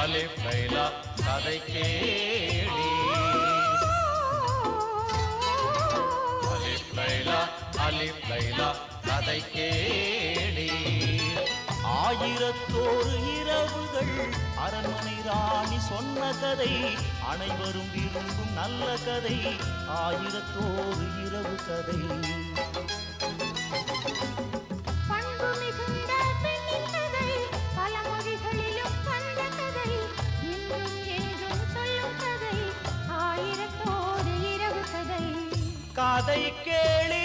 அலிஃப் லைலா கதை கேளி. அலிஃப் லைலா அலிஃப் லைலா கதை கேளி. ஆயிரத்தோரு இரவுகள் அரண்மனை ராணி சொன்ன கதை, அனைவரும் விரும்பும் நல்ல கதை, ஆயிரத்தோரு இரவு கதை. பண்பு மிகுந்த பெண்ணின் கதை, பல மொழிகளிலும் வந்த கதை, இன்னும் என்றும் சொல்லும் கதை, ஆயிரத்தோரு இரவு கதை. கதை கேளி.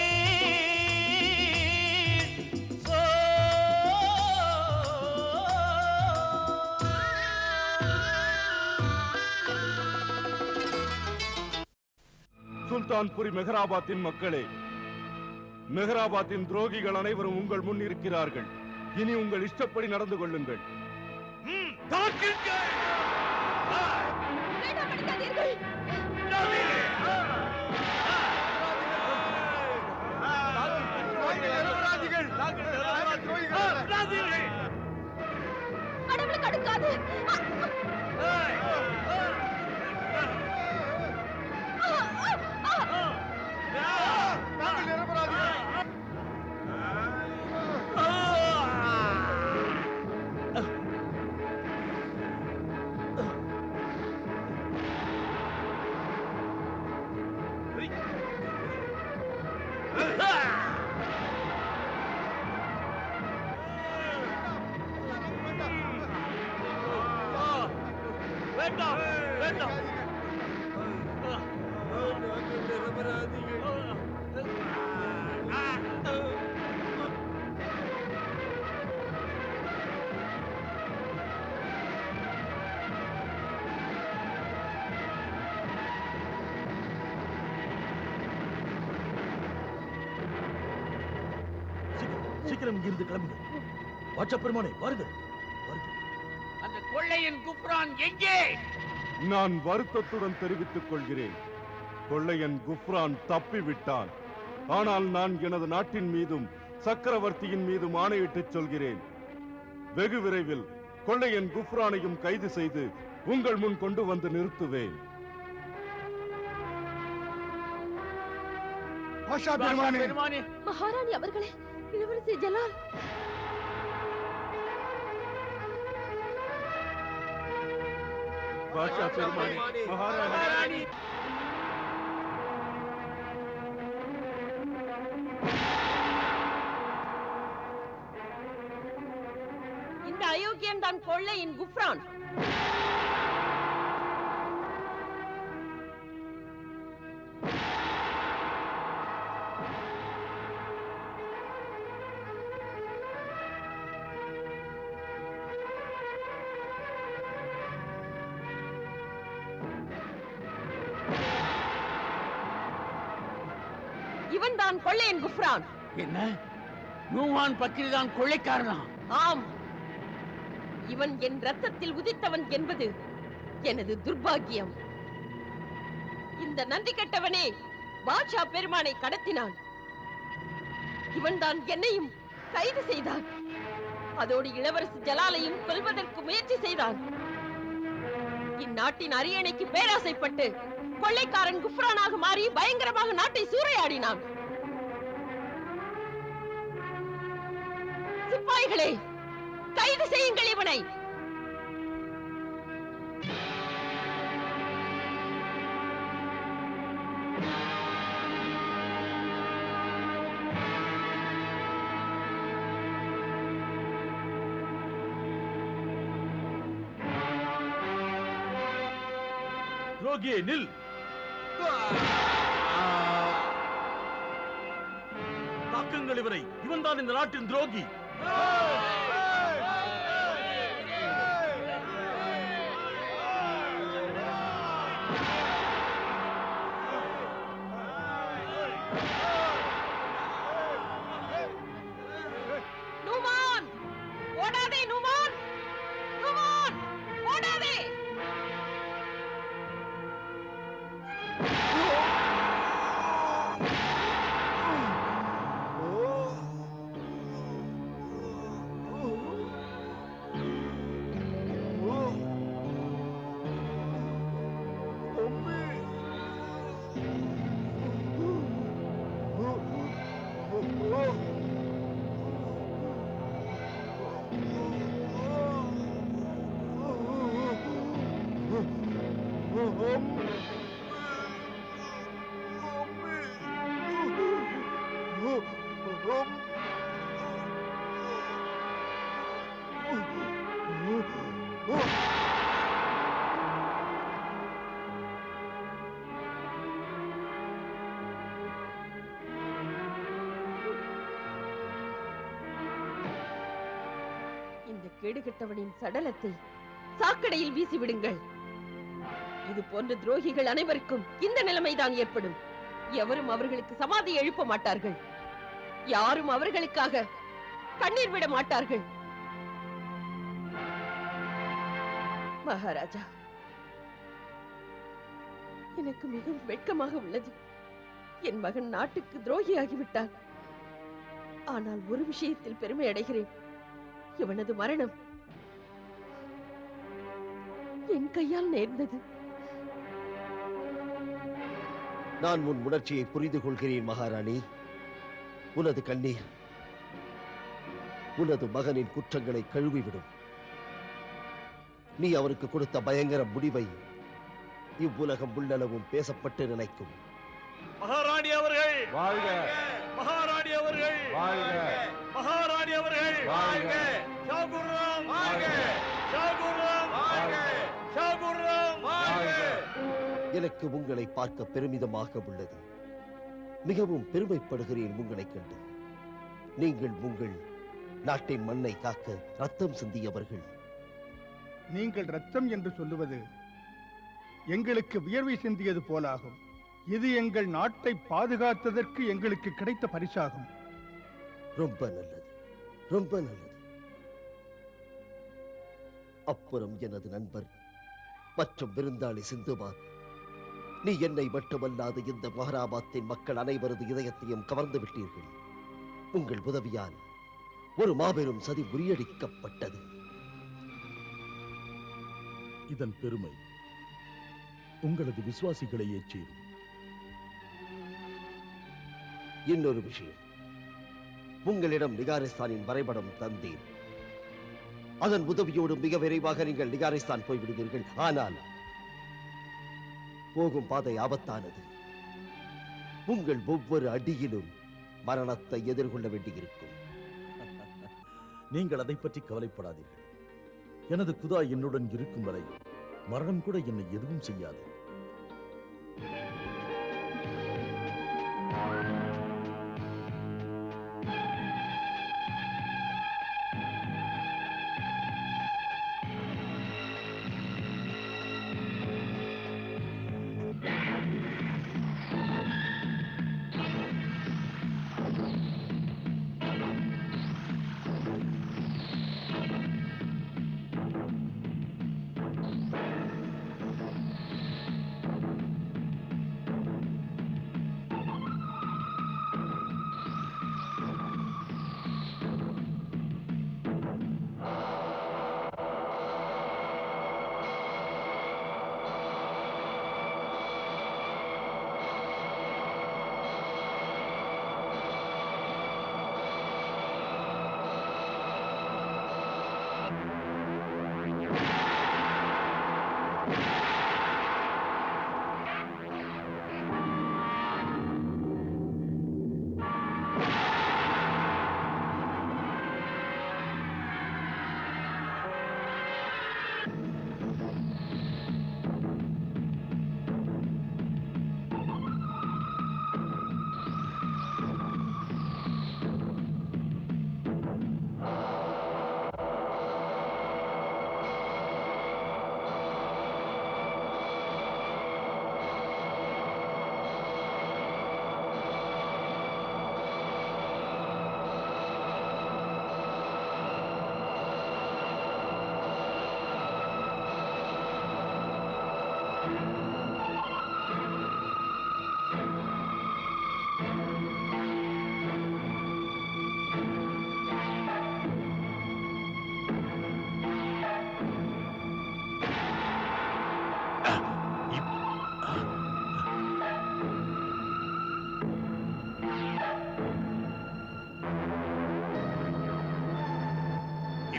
சுல்தான்புரி மெஹராபாத்தின் மக்களே, மெஹராபாத்தின் துரோகிகள் அனைவரும் உங்கள் முன் இருக்கிறார்கள். இனி உங்கள் இஷ்டப்படி நடந்து கொள்ளுங்கள். சீக்கிரம் இங்கிருந்து கிளம்புங்க. வாட்சா பெருமானே, வாருங்கள். அந்த கொள்ளையன் குஃப்ரான் எங்கே? நான் வருத்தத்துடன் தெரிவித்துக் கொள்கிறேன், கொள்ளையன் குஃப்ரான் தப்பிவிட்டான். ஆனால் நான் எனது நாட்டின் மீதும் சக்கரவர்த்தியின் மீதும் ஆணையிட்டு சொல்கிறேன், வெகு விரைவில் கொள்ளையன் குஃப்ரானையும் கைது செய்து உங்கள் முன் கொண்டு வந்து நிறுத்துவேன். மகாராணி அவர்களே, இளவரசி ஜலால். பாஷா பெருமானே, மகாராணி. இந்த அயோக்கியன் தான் கொள்ளையின் குஃப்ரான். இவன் தான் கொள்ளையன் குஃப்ரான். என்ன? நூமான் பக்ரி தான் கொள்ளைக்காரனா? ஆம், இவன் என் ரத்தத்தில் உதித்தவன் என்பது எனது துர்பாகியம். இந்த நன்றி கெட்டவனே பாட்ஷா பெருமானை கடத்தினான். இவன் தான் என்னையும் கைது செய்தான். அதோடு இளவரசி ஜலாலையும் கொல்வதற்கு முயற்சி செய்தான். இந்நாட்டின் அரியணைக்கு பேராசைப்பட்டு கொள்ளைக்காரன் குஃப்ரானாக மாறி பயங்கரமாக நாட்டை சூறையாடினான். சிப்பாய்களே, கைது செய்யுங்கள் இவனை. துரோகியே, நில். தாக்குங்கள் இவரை. இவன் தான் இந்த நாட்டின் துரோகி. நூமான், ஓடாதே நூமான், நூமான், ஓடாதே. இந்த கேடுகெட்டவனின் சடலத்தை சாக்கடையில் வீசிவிடுங்கள். இது போன்ற துரோகிகள் அனைவருக்கும் இந்த நிலைமைதான் ஏற்படும். எவரும் அவர்களுக்கு சமாதி எழுப்ப மாட்டார்கள். யாரும் அவர்களுக்காக கண்ணீர் விட மாட்டார்கள். மகாராஜா, எனக்கு மிகவும் வெட்கமாக உள்ளது. என் மகன் நாட்டுக்கு துரோகியாகிவிட்டான். ஆனால் ஒரு விஷயத்தில் பெருமை அடைகிறேன். இவனது மரணம் என் கையால் நேர்ந்தது. நான் உன் உணர்ச்சியை புரிந்து கொள்கிறேன் மகாராணி. உனது கண்ணீர் உனது மகனின் குற்றங்களை கழுவிவிடும். நீ அவருக்கு கொடுத்த பயங்கர முடிவை இவ்வுலகம் உள்ளளவும் பேசப்பட்டு நினைக்கும். மகாராணி அவர்கள் வாழ்க! மகாராணி அவர்கள் வாழ்க! மகாராணி அவர்கள் வாழ்க! ஷாகுர்ராம் வாழ்க! ஷாகுர்ராம் வாழ்க! ஷாகுர்ராம் வாழ்க! எனக்கு உங்களை பார்க்க பெருமிதமாக உள்ளது. மிகவும் பெருமைப்படுகிறேன் உங்களைக் கண்டு. நீங்கள் உங்கள் நாட்டின் மண்ணை காக்க ரத்தம் சிந்தியவர்கள். நீங்கள் ரத்தம் என்று சொல்லுவது எங்களுக்கு வியர்வை சிந்தியது போலாகும். இது எங்கள் நாட்டை பாதுகாத்ததற்கு எங்களுக்கு கிடைத்த பரிசாகும். ரொம்ப நல்லது, ரொம்ப நல்லது. அப்புறம் எனது நண்பர் மற்றும் விருந்தாளி சிந்துபாத், நீ என்னை மட்டுமல்லாது இந்த மகாராபாத்தின் மக்கள் அனைவரது இதயத்தையும் கவர்ந்து விட்டீர்கள். உங்கள் உதவியால் ஒரு மாபெரும் சதி முறியடிக்கப்பட்டது. இதன் பெருமை உங்களது விசுவாசிகளையே சேரும். இன்னொரு விஷயம், உங்களிடம் நிகாரிஸ்தானின் வரைபடம் தந்தேன். அதன் உதவியோடு மிக விரைவாக நீங்கள் நிகாரிஸ்தான் போய்விடுவீர்கள். ஆனால் போகும் பாதை ஆபத்தானது. உங்கள் ஒவ்வொரு அடியிலும் மரணத்தை எதிர்கொள்ள வேண்டியிருக்கும். நீங்கள் அதை பற்றி கவலைப்படாதீர்கள். எனது குதா என்னுடன் இருக்கும் வரை மரணம் கூட என்னை எதுவும் செய்யாது.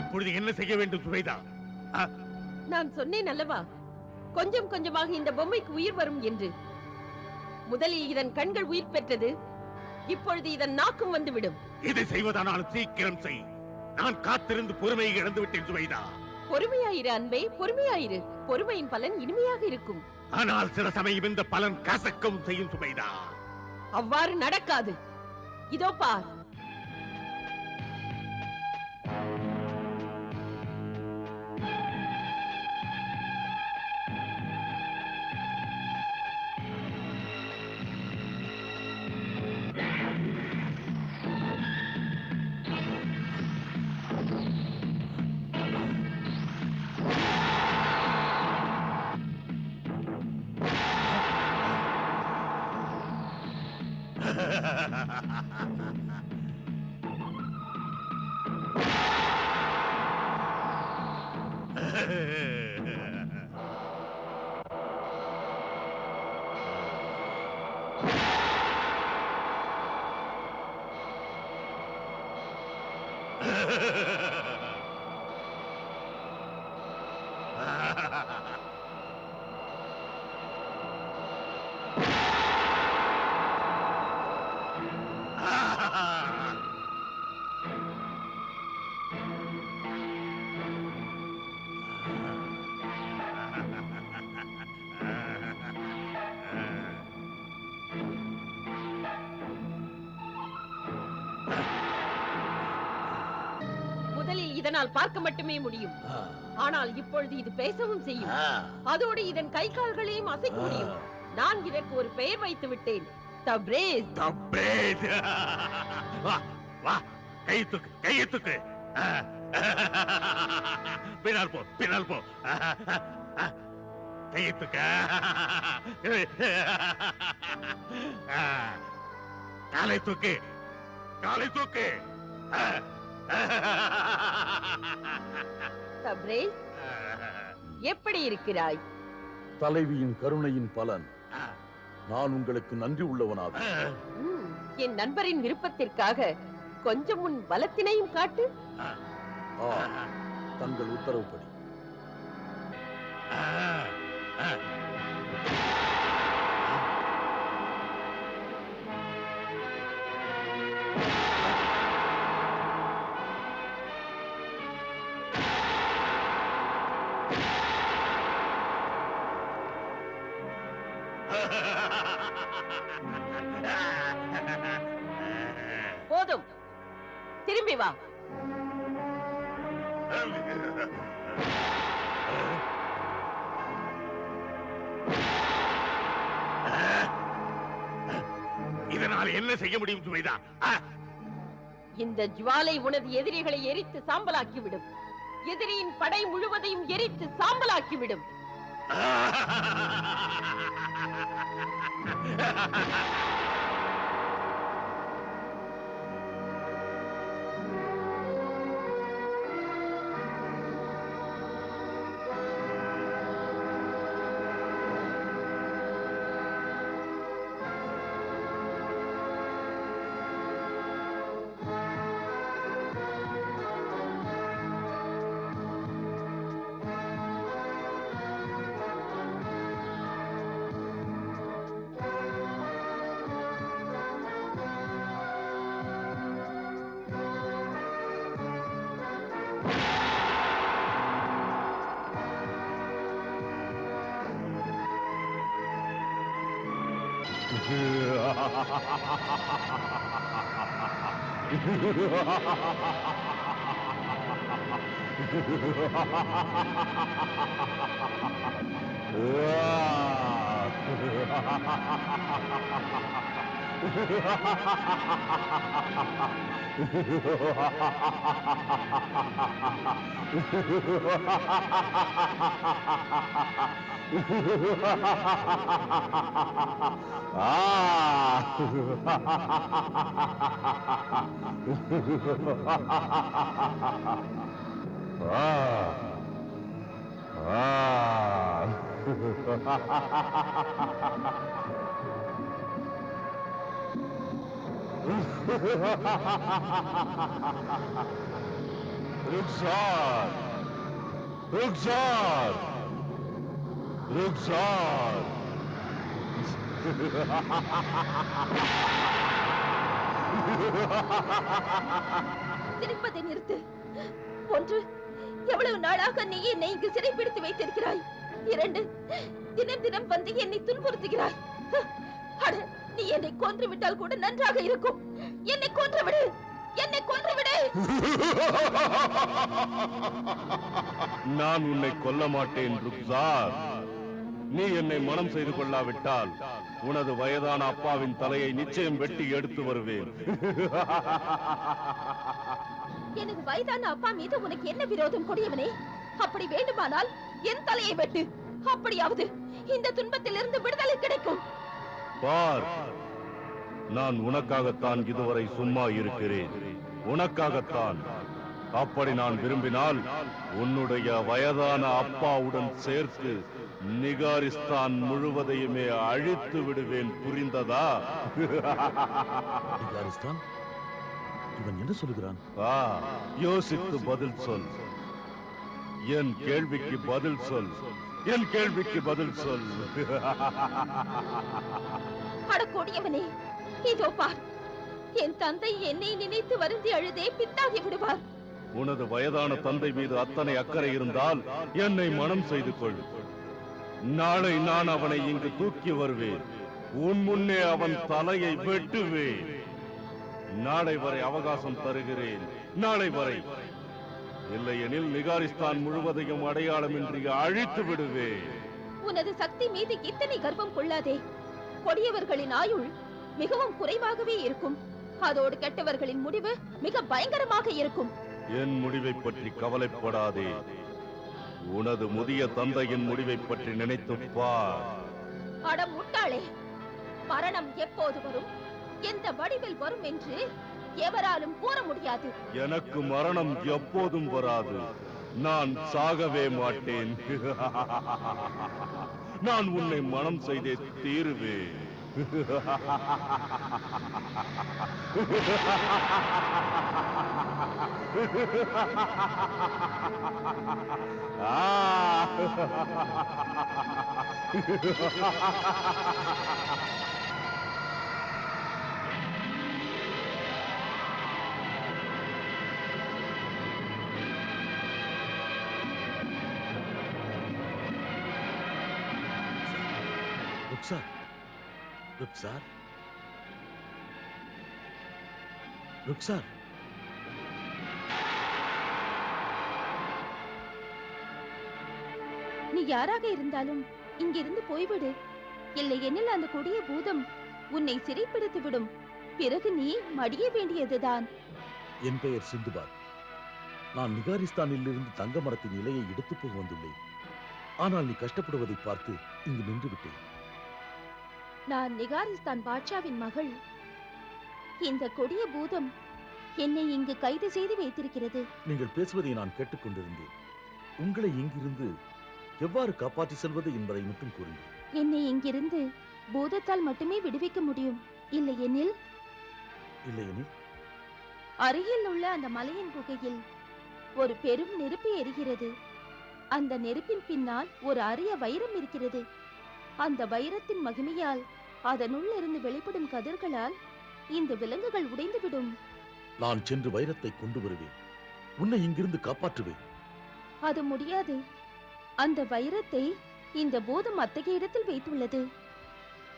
இப்பொழுது என்ன செய்ய வேண்டும் சுபைதா? நான் சொன்னேன் அல்லவா, கொஞ்சம் கொஞ்சமாக இந்த பொம்மைக்கு உயிர் வரும் என்று. முதலில் இதன் கண்கள் உயிர் பெற்றது, இப்பொழுது இதன் நாக்கும் வந்துவிடும். இதை செய்வதானால் சீக்கிரம் செய். நான் காத்திருந்து பொறுமையை இழந்து விட்டேன் சுவைதா. பொறுமையாயிரு அன்பே, பொறுமையாயிரு. பொறுமையின் பலன் இனிமையாக இருக்கும். ஆனால் சில சமயம் இந்த பலன் கசக்கவும் செய்யும் சுவைதா. அவ்வாறு நடக்காது. இதோ பார். முதலில் இதனால் பார்க்க மட்டுமே முடியும், ஆனால் இப்பொழுது இது பேசவும் செய்யும். அதோடு இதன் கை கால்களையும் அசைக்க முடியும். நான் இதற்கு ஒரு பெயர் வைத்து விட்டேன், தப்ரேஸ். தப்ரேஸ். வா வா, கையை தூக்கு, கையை தூக்கு. பின்னால் போ, பின்னால் போ. கையை தூக்க. காலை தூக்கு, காலை தூக்கு. தப்ரேஸ், எப்படி இருக்கிறாய்? தலைவியின் கருணையின் பலன். நான் உங்களுக்கு நன்றி உள்ளவனாக. என் நண்பரின் விருப்பத்திற்காக கொஞ்சம் உன் பலத்தினையும் காட்டு. தங்கள் உத்தரவுப்படி. போதும், திரும்பி வா. இதனால் என்ன செய்ய முடியும் சுவைதா? இந்த ஜுவாலை உனது எதிரிகளை எரித்து சாம்பலாக்கிவிடும். எதிரியின் படை முழுவதையும் எரித்து சாம்பலாக்கிவிடும். Ruxar! Ruxar! ருக்ஸார்! சிரிப்பதை நிறுத்து. ஒன்று, எவ்வளவு நாளாக நீ என்னை இங்கு சிறைப்பிடித்து வைத்திருக்கிறாய். இரண்டு, தினம் தினம் வந்து என்னை துன்புறுத்துகிறாய். அட, நீ என்னை கொன்று விட்டால் கூட நன்றாக இருக்கும். என்னை கொன்று விடு, என்னை கொன்று விடு. நான் உன்னை கொல்ல மாட்டேன் ருக்ஸார். நீ என்னை மனம் செய்து கொள்ளாவிட்டால் உனது வயதான அப்பாவின் தலையை நிச்சயம் வெட்டி எடுத்து வருவேன். எனது வயதான அப்பா மீது உனக்கு என்ன விரோதம் கொடியவனே? அப்படி வேண்டுமானால் என் தலையை வெட்டு. அப்படியாவது இந்த துன்பத்திலிருந்து விடுதலை கிடைக்கும். பார், நான் உனக்காகத்தான் இதுவரை சும்மா இருக்கிறேன். உனக்காகத்தான். அப்படி நான் விரும்பினால் உன்னுடைய வயதான அப்பாவுடன் சேர்த்து நிகாரிஸ்தான் முழுவதையுமே அழித்து விடுவேன். புரிந்ததா? நிகாரிஸ்தான்? இவன் என்ன சொல்லுகிறான்? யோசித்து பதில் சொல். என் கேள்விக்கு பதில் சொல். என் கேள்விக்கு பதில் சொல். அடக்கோடியவனே, இதோ பார், என் தந்தை என்னை நினைத்து வருந்தி அழுதே பித்தாகி விடுவார். உனது வயதான தந்தை மீது அத்தனை அக்கறை இருந்தால் என்னை மனம் செய்து கொள். நாளை நான் அவனை இங்கு தூக்கி வருவேன். உன் முன்னே அவன் தலையை வெட்டுவேன். நாளை வரை அவகாசம் தருகிறேன். நாளை வரை. இல்லையெனில் நிகாரிஸ்தான் முழுவதையும் அடையாளமின்றி அழித்து விடுவேன். உனது சக்தி மீது இத்தனை கர்வம் கொள்ளாதே. கொடியவர்களின் ஆயுள் மிகவும் குறைவாகவே இருக்கும். அதோடு கெட்டவர்களின் முடிவு மிக பயங்கரமாக இருக்கும். என் முடிவை பற்றி கவலைப்படாதே. உனது முதிய தந்தையின் முடிவை பற்றி நினைத்துப் பார். அட முட்டாளே, மரணம் எப்போது வரும், எந்த வடிவில் வரும் என்று எவராலும் கூற முடியாது. எனக்கு மரணம் எப்போதும் வராது. நான் சாகவே மாட்டேன். நான் உன்னை மனம் செய்தே தீருவேன். ருக்ஸார், ருக்ஸார், ருக்ஸார். நீ யாராக இருந்தாலும் இங்கிருந்து போய்விடு. இல்லையெனில் அந்த கொடிய பூதம் உன்னை சிறைப்பிடித்து விடும். பிறகு நீ மடிய வேண்டியதுதான். என் பெயர் சிந்துபாத். நான் நிகாரிஸ்தானில் இருந்து தங்க மரத்தின் இலையை எடுத்து போக வந்துள்ளேன். ஆனால் நீ கஷ்டப்படுவதை பார்த்து இங்கு நின்று விட்டேன். நான் நிகாரிஸ்தான் பாட்சாவின் மகள். இந்த கொடிய பூதம் என்னை இங்கு கைது செய்து வைத்திருக்கிறது. நீங்கள் பேசுவதை நான் கேட்டுக்கொண்டிருந்தேன். உங்களை இங்கிருந்து எவ்வாறு காப்பாற்றி செல்வது என்பதை மட்டும் கூறுங்கள். என்னை இங்கிருந்து பூதத்தால் மட்டுமே விடுவிக்க முடியும். இல்லையெனில் அருகில் உள்ள அந்த மலையின் குகையில் ஒரு பெரும் நெருப்பு எரிகிறது. அந்த நெருப்பின் பின்னால் ஒரு அரிய வைரம் இருக்கிறது. அந்த வைரத்தின் மகிமையால் அதனுள் இருந்து வெளிப்படும் கதிர்களால் இந்த விலங்குகள் உடைந்துவிடும். நான் சென்று வைரத்தை கொண்டு வருவேன். உன்னை இங்கிருந்து காப்பாற்றுவேன். அது முடியாது. அந்த வைரத்தை இந்த பூதம் அத்தகைய இடத்தில் வைத்துள்ளது.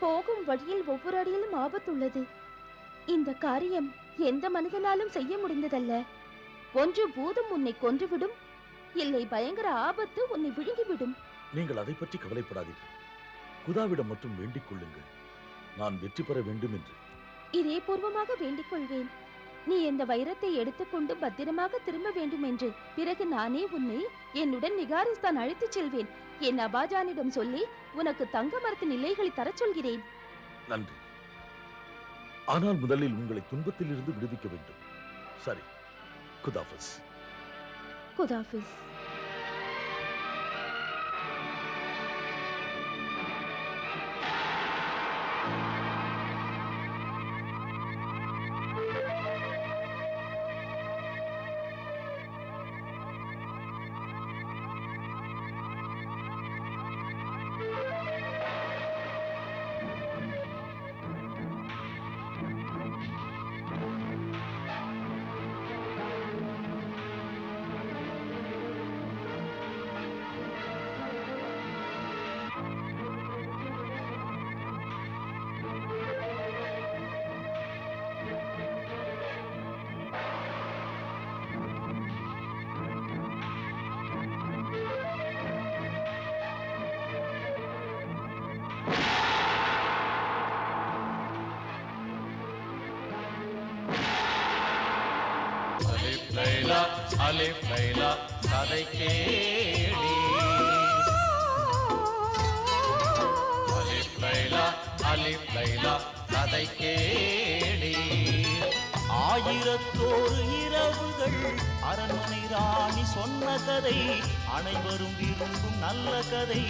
போகும் வழியில் ஒவ்வொரு அடியிலும் ஆபத்துள்ளது. இந்த காரியம் எந்த மனிதனாலும் செய்ய முடிந்ததல்ல. ஒன்று பூதம் உன்னை கொன்றுவிடும், இல்லை பயங்கர ஆபத்து உன்னை விழுங்கிவிடும். நீங்கள் அதை பற்றி கவலைப்படாதீர்கள். குதாவிடம் மட்டும் வேண்டிக் கொள்ளுங்கள், நான் வெற்றி பெற வேண்டும் என்று. இதே பூர்வமாக வேண்டிக் கொள்வேன். நீ இந்த வைரத்தை எடுத்துக்கொண்டு பத்திரமாக திரும்ப வேண்டும் என்று. பிறகு நானே உன்னை என்னுடன் நிகாரிஸ்தான் அழைத்துச் செல்வேன். என் அபாஜானிடம் சொல்லி உனக்கு தங்க மரத்தின் இலைகளை தரச் சொல்கிறேன். நன்றி. ஆனால் முதலில் உங்களை துன்பத்தில் இருந்து விடுவிக்க வேண்டும். சரி, குதாஃபிஸ். குதாஃபிஸ். லைலா அலிஃப் லைலா கதை கேளி அலிஃப் லைலா அலிஃப் லைலா கதை கேளி ஆயிரத்தோரு இரவுகள் அரண்மனை ராணி சொன்ன கதை அனைவரும் விரும்பும் நல்ல கதை